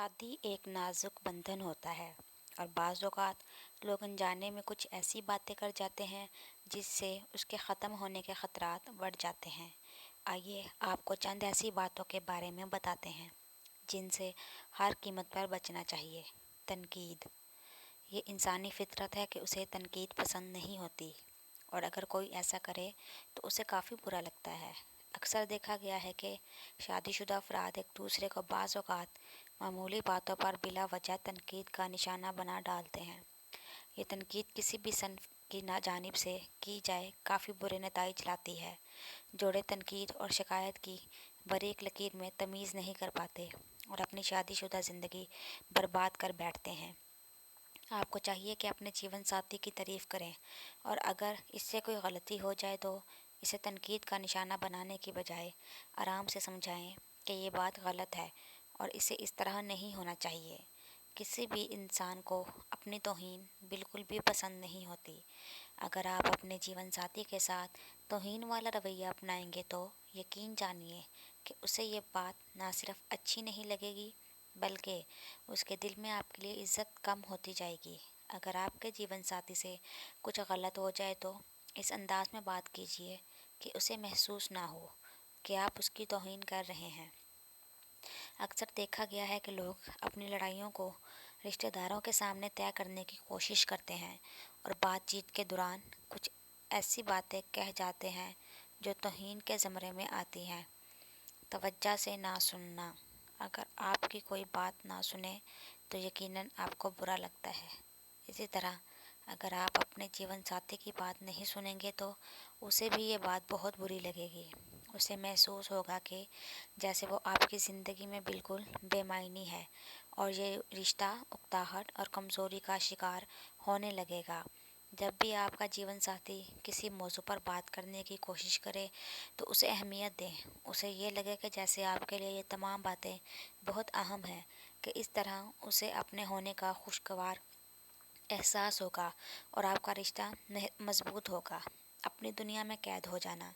شادی ایک نازک بندھن ہوتا ہے اور بعض اوقات لوگ انجانے میں کچھ ایسی باتیں کر جاتے ہیں جس سے اس کے ختم ہونے کے خطرات بڑھ جاتے ہیں۔ آئیے آپ کو چند ایسی باتوں کے بارے میں بتاتے ہیں جن سے ہر قیمت پر بچنا چاہیے۔ تنقید۔ یہ انسانی فطرت ہے کہ اسے تنقید پسند نہیں ہوتی، اور اگر کوئی ایسا کرے تو اسے کافی برا لگتا ہے۔ اکثر دیکھا گیا ہے کہ شادی شدہ افراد ایک دوسرے کو بعض اوقات معمولی باتوں پر بلا وجہ تنقید کا نشانہ بنا ڈالتے ہیں۔ یہ تنقید کسی بھی صنف کی جانب سے کی جائے کافی برے نتائج لاتی ہے۔ جوڑے تنقید اور شکایت کی باریک لکیر میں تمیز نہیں کر پاتے اور اپنی شادی شدہ زندگی برباد کر بیٹھتے ہیں۔ آپ کو چاہیے کہ اپنے جیون ساتھی کی تعریف کریں، اور اگر اس سے کوئی غلطی ہو جائے تو اسے تنقید کا نشانہ بنانے کی بجائے آرام سے سمجھائیں کہ یہ بات غلط ہے اور اسے اس طرح نہیں ہونا چاہیے۔ کسی بھی انسان کو اپنی توہین بالکل بھی پسند نہیں ہوتی۔ اگر آپ اپنے جیون ساتھی کے ساتھ توہین والا رویہ اپنائیں گے تو یقین جانیے کہ اسے یہ بات نہ صرف اچھی نہیں لگے گی بلکہ اس کے دل میں آپ کے لیے عزت کم ہوتی جائے گی۔ اگر آپ کے جیون ساتھی سے کچھ غلط ہو جائے تو اس انداز میں بات کیجیے کہ اسے محسوس نہ ہو کہ آپ اس کی توہین کر رہے ہیں۔ اکثر دیکھا گیا ہے کہ لوگ اپنی لڑائیوں کو رشتہ داروں کے سامنے طے کرنے کی کوشش کرتے ہیں اور بات چیت کے دوران کچھ ایسی باتیں کہہ جاتے ہیں جو توہین کے زمرے میں آتی ہیں۔ توجہ سے نہ سننا۔ اگر آپ کی کوئی بات نہ سنے تو یقیناً آپ کو برا لگتا ہے۔ اسی طرح اگر آپ اپنے جیون ساتھی کی بات نہیں سنیں گے تو اسے بھی یہ بات بہت بری لگے گی۔ اسے محسوس ہوگا کہ جیسے وہ آپ کی زندگی میں بالکل بے معنی ہے، اور یہ رشتہ اکتاہٹ اور کمزوری کا شکار ہونے لگے گا۔ جب بھی آپ کا جیون ساتھی کسی موضوع پر بات کرنے کی کوشش کرے تو اسے اہمیت دیں۔ اسے یہ لگے کہ جیسے آپ کے لیے یہ تمام باتیں بہت اہم ہیں، کہ اس طرح اسے اپنے ہونے کا خوشگوار احساس ہوگا اور آپ کا رشتہ مضبوط ہوگا۔ اپنی دنیا میں قید ہو جانا۔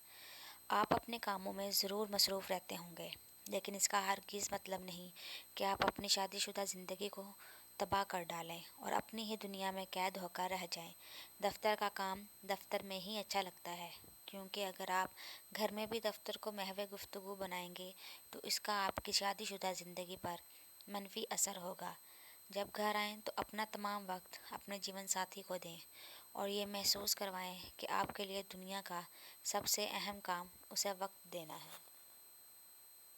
آپ اپنے کاموں میں ضرور مصروف رہتے ہوں گے، لیکن اس کا ہرگز مطلب نہیں کہ آپ اپنی شادی شدہ زندگی کو تباہ کر ڈالیں اور اپنی ہی دنیا میں قید ہو کر رہ جائیں۔ دفتر کا کام دفتر میں ہی اچھا لگتا ہے، کیونکہ اگر آپ گھر میں بھی دفتر کو محو گفتگو بنائیں گے تو اس کا آپ کی شادی شدہ زندگی پر منفی اثر ہوگا۔ جب گھر آئیں تو اپنا تمام وقت اپنے جیون ساتھی کو دیں اور یہ محسوس کروائیں کہ آپ کے لیے دنیا کا سب سے اہم کام اسے وقت دینا ہے۔